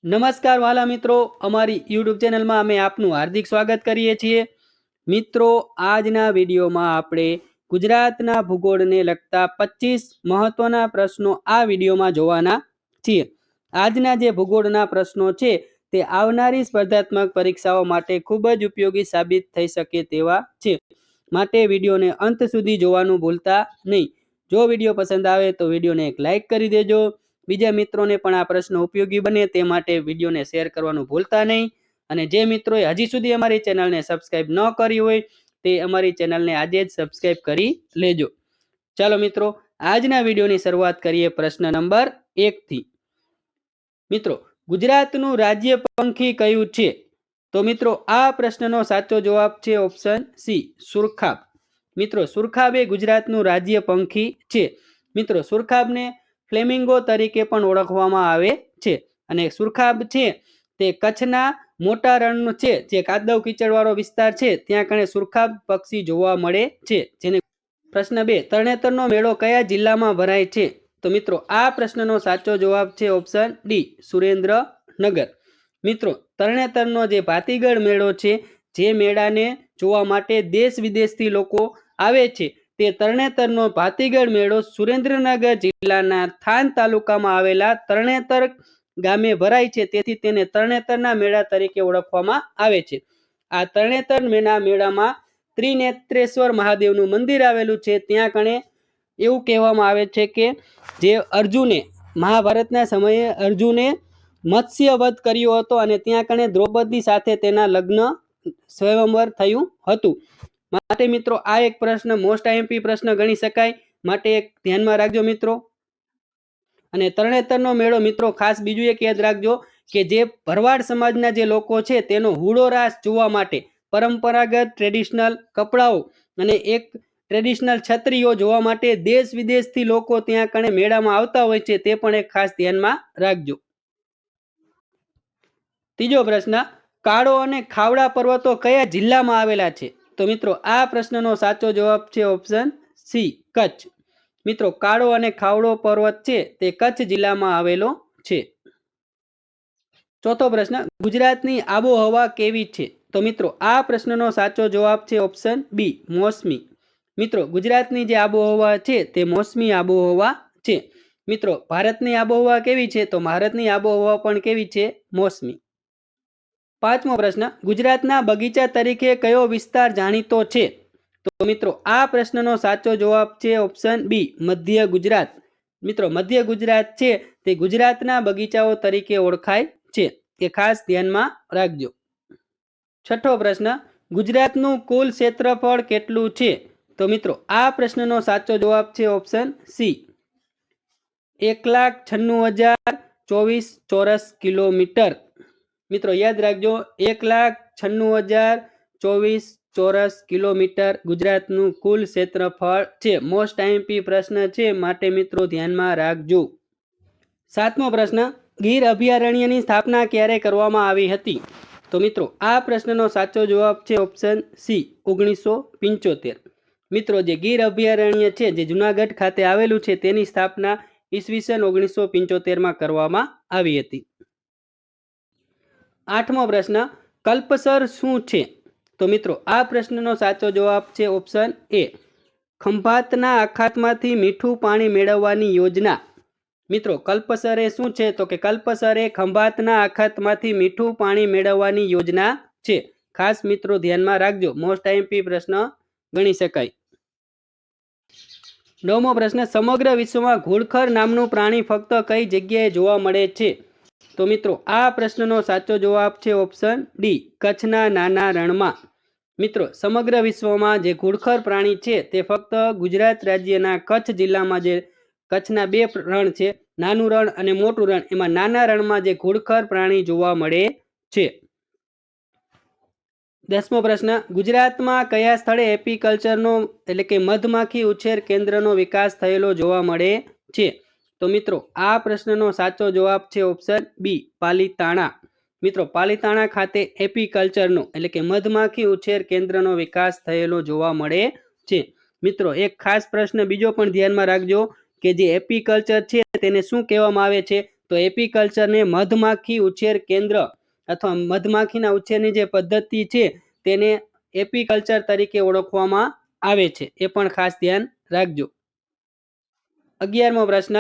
નમસ્કાર વાલા મિત્રો, અમારી યુટ્યુબ ચેનલમાં અમે આપનું હાર્દિક સ્વાગત કરીએ છીએ. મિત્રો, આજના વિડીયોમાં આપણે ગુજરાતના ભૂગોળને લગતા 25 મહત્વના પ્રશ્નો આ વિડીયોમાં જોવાના છીએ. આજના જે ભૂગોળના પ્રશ્નો છે તે આવનારી સ્પર્ધાત્મક પરીક્ષાઓ માટે ખૂબ જ ઉપયોગી સાબિત થઈ શકે તેવા છે. માટે વિડીયોને અંત સુધી જોવાનું ભૂલતા નહીં. જો વિડીયો પસંદ આવે તો વિડીયોને એક લાઇક કરી દેજો. બીજા મિત્રોને પણ આ પ્રશ્ન ઉપયોગી બને તે માટે વિડીયોને શેર કરવાનું ભૂલતા નહીં. અને જે મિત્રોએ હજી સુધી અમારી ચેનલને સબસ્ક્રાઇબ ન કરી હોય તે અમારી ચેનલને આજે જ સબસ્ક્રાઇબ કરી લેજો. ચાલો મિત્રો, આજના વિડીયોની શરૂઆત કરીએ પ્રશ્ન નંબર 1 થી. મિત્રો, ગુજરાતનું રાજ્ય પંખી કયું છે? તો મિત્રો, આ પ્રશ્નનો સાચો જવાબ છે ઓપ્શન સી, સુરખાબ. મિત્રો, સુરખાબ એ ગુજરાતનું રાજ્ય પંખી છે. મિત્રો, સુરખાબને ફ્લેમિંગો તરીકે પણ ઓળખવામાં આવે છે. અને સુરખાબ છે તે કચ્છના મોટા રણ છે, જે કાદવ કીચડવાળો વિસ્તાર છે, ત્યાં કણે સુરખાબ પક્ષી જોવા મળે છે. જેને પ્રશ્ન 2, તરણેતરનો મેળો કયા જિલ્લામાં ભરાય છે? તો મિત્રો, આ પ્રશ્નનો સાચો જવાબ છે ઓપ્શન ડી, સુરેન્દ્રનગર. મિત્રો, તરણેતરનો જે ભાતીગળ મેળો છે, જે મેળાને જોવા માટે દેશ વિદેશથી લોકો આવે છે, તે તરણેતરનો ભાતીગળ મેળો સુરેન્દ્રનગર જિલ્લાના થાન તાલુકામાં આવેલા તરણેતર ગામે ભરાય છે. તેથી તેને તરણેતરના મેળા તરીકે ઓળખવામાં આવે છે. આ તરણેતર મેળામાં ત્રિનેત્રેશ્વર મહાદેવનું મંદિર આવેલું છે. ત્યાં કણે એવું કહેવામાં આવે છે કે જે અર્જુને મહાભારતના સમયે અર્જુને મત્સ્ય વધ કર્યો હતો અને ત્યાં કણે દ્રૌપદી સાથે તેના લગ્ન સ્વયંવર થયું હતું. માટે મિત્રો, આ એક પ્રશ્ન મોસ્ટ આઈએમપી પ્રશ્ન ગણી શકાય. માટે એક ધ્યાનમાં રાખજો મિત્રો. અને તરણેતરનો મેળો મિત્રો, ખાસ બીજું એક યાદ રાખજો કે જે ભરવાડ સમાજના જે લોકો છે તેનો હુડો રાસ જોવા માટે પરંપરાગત ટ્રેડિશનલ કપડાઓ અને એક ટ્રેડિશનલ છત્રીઓ જોવા માટે દેશ વિદેશથી લોકો ત્યાં કણે મેળામાં આવતા હોય છે. તે પણ એક ખાસ ધ્યાનમાં રાખજો. ત્રીજો પ્રશ્ન, કાળો અને ખાવડા પર્વતો કયા જિલ્લામાં આવેલા છે? તો મિત્રો, આ પ્રશ્નનો સાચો જવાબ છે ઓપ્શન સી, કચ્છ. મિત્રો, કાળો અને ખાવડો પર્વત છે તે કચ્છ જિલ્લામાં આવેલો છે. ચોથો પ્રશ્ન, ગુજરાતની આબોહવા કેવી છે? તો મિત્રો, આ પ્રશ્નનો સાચો જવાબ છે ઓપ્શન બી, મોસમી. મિત્રો, ગુજરાતની જે આબોહવા છે તે મોસમી આબોહવા છે. મિત્રો, ભારતની આબોહવા કેવી છે? તો ભારતની આબોહવા પણ કેવી છે? મોસમી. પાંચમો પ્રશ્ન, ગુજરાતના બગીચા તરીકે કયો વિસ્તાર જાણીતો છે? તો મિત્રો, આ પ્રશ્નનો સાચો જવાબ છે ઓપ્શન બી, મધ્ય ગુજરાત. મિત્રો, મધ્ય ગુજરાત છે તે ગુજરાતના બગીચાઓ તરીકે ઓળખાય છે. એ ખાસ ધ્યાનમાં રાખજો. છઠ્ઠો પ્રશ્ન, ગુજરાતનું કુલ ક્ષેત્રફળ કેટલું છે? તો મિત્રો, આ પ્રશ્નનો સાચો જવાબ છે ઓપ્શન સી, 1,96,024 ચોરસ કિલોમીટર. મિત્રો, યાદ રાખજો, 1,96,024 ચોરસ કિલોમીટર ગુજરાતનું કુલ ક્ષેત્રફળ છે. મોસ્ટ આઈએમપી પ્રશ્ન છે, માટે મિત્રો ધ્યાનમાં રાખજો. સાતમો પ્રશ્ન, ગીર અભયારણ્યની સ્થાપના ક્યારે કરવામાં આવી હતી? તો મિત્રો, આ પ્રશ્નનો સાચો જવાબ છે ઓપ્શન સી, 1975. મિત્રો, જે ગીર અભયારણ્ય છે જે જુનાગઢ ખાતે આવેલું છે તેની સ્થાપના ઈસવીસન 1975માં કરવામાં આવી હતી. આઠમો પ્રશ્ન, કલ્પસર શું છે? તો મિત્રો, આ પ્રશ્નનો સાચો જવાબ છે ઓપ્શન એ, ખંભાતના અખાતમાંથી મીઠું પાણી મેળવવાની યોજના. મિત્રો, કલ્પસર એ શું છે? તો કે કલ્પસર એ ખંભાતના અખાતમાંથી મીઠું પાણી મેળવવાની યોજના છે. ખાસ મિત્રો ધ્યાનમાં રાખજો, મોસ્ટ આઈએમપી પ્રશ્ન ગણી શકાય. નવમો પ્રશ્ન, સમગ્ર વિશ્વમાં ઘુડખર નામનું પ્રાણી ફક્ત કઈ જગ્યાએ જોવા મળે છે? તો મિત્રો, આ પ્રશ્નનો સાચો જવાબ છે ઓપ્શન ડી, કચ્છના નાના રણમાં. મિત્રો, સમગ્ર વિશ્વમાં જે ઘુડખર પ્રાણી છે તે ફક્ત ગુજરાત રાજ્યના કચ્છ જિલ્લામાં જે કચ્છના બે રણ છે, નાનું રણ અને મોટું રણ, એમાં નાના રણમાં જે ઘુડખર પ્રાણી જોવા મળે છે. 10મો પ્રશ્ન, ગુજરાતમાં કયા સ્થળે એપીકલ્ચરનો એટલે કે મધમાખી ઉછેર કેન્દ્રનો વિકાસ થયેલો જોવા મળે છે? તો મિત્રો, આ પ્રશ્નનો સાચો જવાબ છે ઓપ્શન બી, પાલીતાણા. મિત્રો, પાલીતાણા ખાતે એપીકલ્ચરનો એટલે કે મધમાખી ઉછેર કેન્દ્રનો વિકાસ થયેલો જોવા મળે છે. મિત્રો, એક ખાસ પ્રશ્ન બીજો પણ ધ્યાનમાં રાખજો કે જે એપીકલ્ચર છે તેને શું કહેવામાં આવે છે? તો એપીકલ્ચરને મધમાખી ઉછેર કેન્દ્ર અથવા મધમાખીના ઉછેરની જે પદ્ધતિ છે તેને એપીકલ્ચર તરીકે ઓળખવામાં આવે છે, એ પણ ખાસ ધ્યાન રાખજો. 11મો પ્રશ્ન,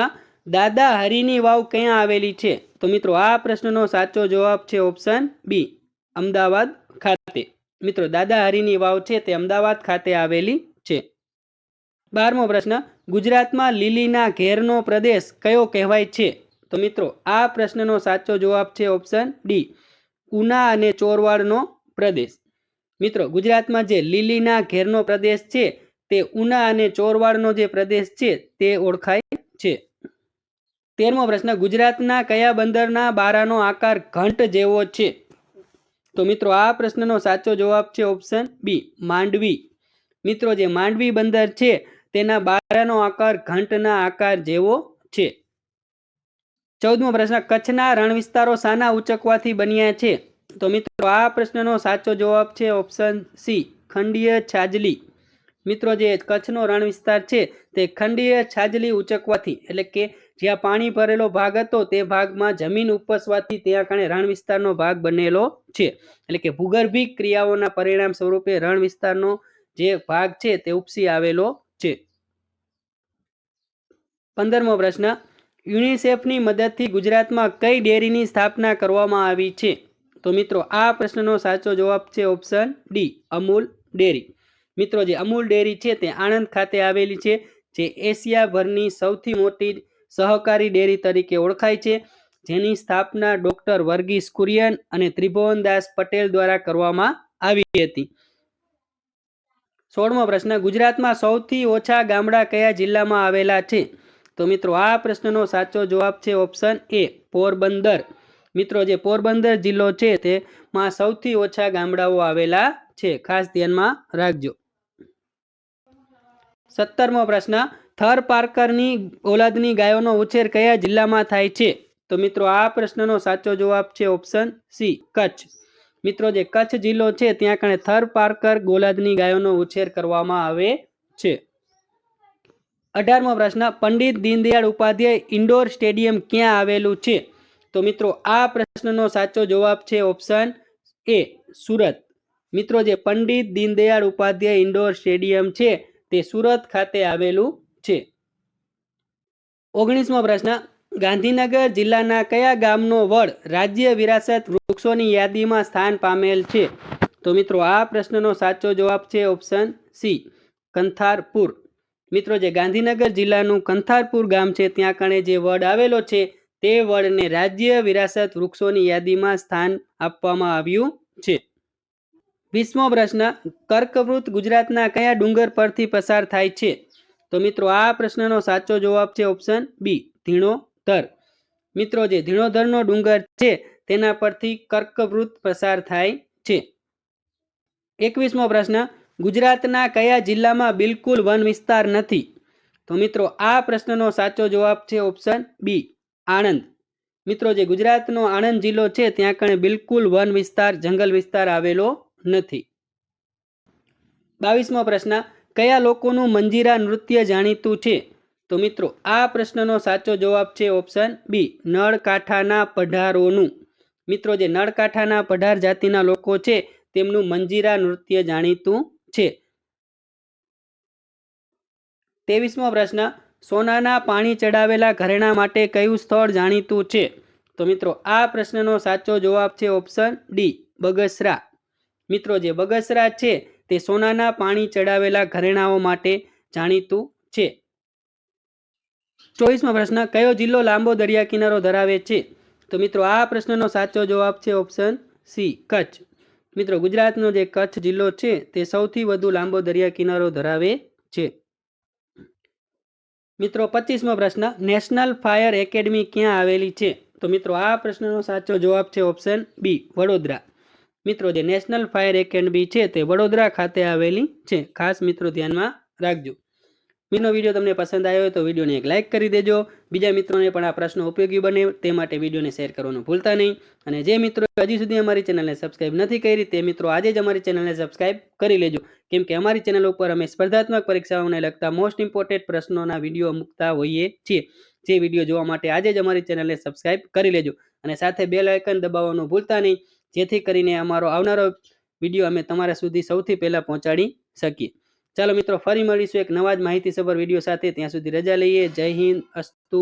દાદા હરીની વાવ ક્યાં આવેલી છે? તો મિત્રો આ પ્રશ્નનો સાચો જવાબ છે ઓપ્શન બી, અમદાવાદ ખાતે. મિત્રો દાદા હરીની વાવ છે તે અમદાવાદ ખાતે આવેલી છે. 12મો પ્રશ્ન, ગુજરાતમાં લીલીના ઘેરનો પ્રદેશ કયો કહેવાય છે? તો મિત્રો આ પ્રશ્નનો સાચો જવાબ છે ઓપ્શન ડી, ઉના અને ચોરવાડનો પ્રદેશ. મિત્રો ગુજરાતમાં જે લીલીના ઘેરનો પ્રદેશ છે તે ઉના અને ચોરવાડનો જે પ્રદેશ છે તે ઓળખાય છે. 13મો પ્રશ્ન, ગુજરાતના કયા બંદરના બારાનો આકાર ઘંટ જેવો છે? તો મિત્રો આ પ્રશ્નનો સાચો જવાબ છે ઓપ્શન બી, માંડવી. મિત્રો જે માંડવી બંદર છે તેના બારાનો આકાર ઘંટના આકાર જેવો છે. 14મો પ્રશ્ન, કચ્છના રણ વિસ્તારો શાના ઉંચકવાથી બન્યા છે? તો મિત્રો આ પ્રશ્નનો સાચો જવાબ છે ઓપ્શન સી, ખંડીય છાજલી. મિત્રો જે કચ્છનો રણ વિસ્તાર છે તે ખંડીય છાજલી ઉંચકવાથી, એટલે કે જ્યાં પાણી ભરેલો ભાગ હતો તે ભાગમાં જમીન ઉપસવાથી ત્યાં કણે રણ વિસ્તારનો ભાગ બનેલો છે. એટલે કે ભૂગર્ભિક ક્રિયાઓના પરિણામ સ્વરૂપે રણ વિસ્તારનો જે ભાગ છે તે ઉપસી આવેલો છે. 15મો પ્રશ્ન, યુનિસેફની મદદથી ગુજરાતમાં કઈ ડેરીની સ્થાપના કરવામાં આવી છે? તો મિત્રો આ પ્રશ્નનો સાચો જવાબ છે ઓપ્શન ડી, અમૂલ ડેરી. મિત્રો જે અમૂલ ડેરી છે તે આણંદ ખાતે આવેલી છે, જે એશિયાભરની સૌથી મોટી સહકારી ડેરી તરીકે ઓળખાય છે, જેની સ્થાપના ડોક્ટર વર્ગીસ કુરિયન અને ત્રિભુવનદાસ પટેલ દ્વારા કરવામાં આવી હતી. 16મો પ્રશ્ન, ગુજરાતમાં સૌથી ઓછા ગામડા કયા જિલ્લામાં આવેલા છે? તો મિત્રો આ પ્રશ્નનો સાચો જવાબ છે ઓપ્શન એ, પોરબંદર. મિત્રો જે પોરબંદર જિલ્લો છે તેમાં સૌથી ઓછા ગામડાઓ આવેલા છે, ખાસ ધ્યાનમાં રાખજો. 17મો પ્રશ્ન, થર પાર્કરની ઓલાદની ગાયોનો ઉછેર કયા જિલ્લામાં થાય છે? તો મિત્રો આ પ્રશ્નનો સાચો જવાબ છે ઓપ્શન સી, કચ્છ. મિત્રો જે કચ્છ જિલ્લો છે ત્યાં કણે થર પાર્કર ગોલાદની ગાયોનો ઉછેર કરવામાં આવે છે. 18મો પ્રશ્ન, પંડિત દીનદયાળ ઉપાધ્યાય ઇન્ડોર સ્ટેડિયમ ક્યાં આવેલું છે? તો મિત્રો આ પ્રશ્નનો સાચો જવાબ છે ઓપ્શન એ, સુરત. મિત્રો જે પંડિત દીનદયાળ ઉપાધ્યાય ઇન્ડોર સ્ટેડિયમ છે તે સુરત ખાતે આવેલું છે. 19મો પ્રશ્ન, ગાંધીનગર જિલ્લાના કયા ગામનો વડ રાજ્ય વિરાસત વૃક્ષોની યાદીમાં સ્થાન પામેલ છે? તો મિત્રો આ પ્રશ્નનો સાચો જવાબ છે ઓપ્શન સી, કંથારપુર. મિત્રો જે ગાંધીનગર જિલ્લાનું કંથારપુર ગામ છે ત્યાં કણે જે વડ આવેલો છે તે વડને રાજ્ય વિરાસત વૃક્ષોની યાદીમાં સ્થાન આપવામાં આવ્યું છે. 20મો પ્રશ્ન, કર્કવૃત ગુજરાતના કયા ડુંગર પરથી પસાર થાય છે? તો મિત્રો આ પ્રશ્નનો સાચો જવાબ છે ઓપ્શન બી, ધીણોધર. મિત્રો જે ધીણોધરનો ડુંગર છે તેના પરથી કર્કવૃત પસાર થાય છે. 21મો પ્રશ્ન, ગુજરાતના કયા જિલ્લામાં બિલકુલ વન વિસ્તાર નથી? તો મિત્રો આ પ્રશ્નનો સાચો જવાબ છે ઓપ્શન બી, આણંદ. મિત્રો જે ગુજરાતનો આણંદ જિલ્લો છે ત્યાં કણે બિલકુલ વન વિસ્તાર, જંગલ વિસ્તાર આવેલો નથી. 22મો પ્રશ્ન, કયા લોકોનું મંજીરા નૃત્ય જાણીતું છે? તો મિત્રો આ પ્રશ્નનો સાચો જવાબ છે ઓપ્શન બી, નળકાંઠાના પઢારોનું. મિત્રો જે નળકાંઠાના પઢાર જાતિના લોકો છે તેમનું મંજીરા નૃત્ય જાણીતું છે. 23મો પ્રશ્ન, સોનાના પાણી ચડાવેલા ઘરેણા માટે કયું સ્થળ જાણીતું છે? તો મિત્રો આ પ્રશ્નનો સાચો જવાબ છે ઓપ્શન ડી, બગસરા. મિત્રો જે બગસરા છે તે સોનાના પાણી ચડાવેલા ઘરેણાઓ માટે જાણીતું છે. 24મો પ્રશ્ન, કયો જિલ્લો લાંબો દરિયા કિનારો ધરાવે છે? તો મિત્રો આ પ્રશ્નનો સાચો જવાબ છે ઓપ્શન સી, કચ્છ. મિત્રો ગુજરાતનો જે કચ્છ જિલ્લો છે તે સૌથી વધુ લાંબો દરિયા કિનારો ધરાવે છે. મિત્રો 25મો પ્રશ્ન, નેશનલ ફાયર એકેડમી ક્યાં આવેલી છે? તો મિત્રો આ પ્રશ્નનો સાચો જવાબ છે ઓપ્શન બી, વડોદરા. મિત્રો જે નેશનલ ફાયર એકેડમી છે તે વડોદરા ખાતે આવેલી છે, ખાસ મિત્રો ધ્યાનમાં રાખજો. મિત્રો વિડીયો તમને પસંદ આવ્યો હોય તો વિડીયોને એક લાઇક કરી દેજો. બીજા મિત્રોને પણ આ પ્રશ્નો ઉપયોગી બને તે માટે વિડીયોને શેર કરવાનું ભૂલતા નહીં. અને જે મિત્રો હજી સુધી અમારી ચેનલને સબસ્ક્રાઇબ નથી કરી તે મિત્રો આજે જ અમારી ચેનલને સબસ્ક્રાઇબ કરી લેજો, કેમ કે અમારી ચેનલ ઉપર અમે સ્પર્ધાત્મક પરીક્ષાઓને લગતા મોસ્ટ ઇમ્પોર્ટન્ટ પ્રશ્નોના વિડીયો મૂકતા હોઈએ છીએ. જે વિડીયો જોવા માટે આજે જ અમારી ચેનલને સબસ્ક્રાઇબ કરી લેજો અને સાથે બેલ આઇકન દબાવવાનું ભૂલતા નહીં, જેથી કરીને અમારો આવનારો વિડીયો અમે તમારા સુધી સૌથી પહેલા પહોંચાડી શકીએ. ચાલો મિત્રો, ફરી મળીશું એક નવા જ માહિતીસભર વિડીયો સાથે. ત્યાં સુધી રજા લઈએ. જય હિન્દ. અસ્તુ.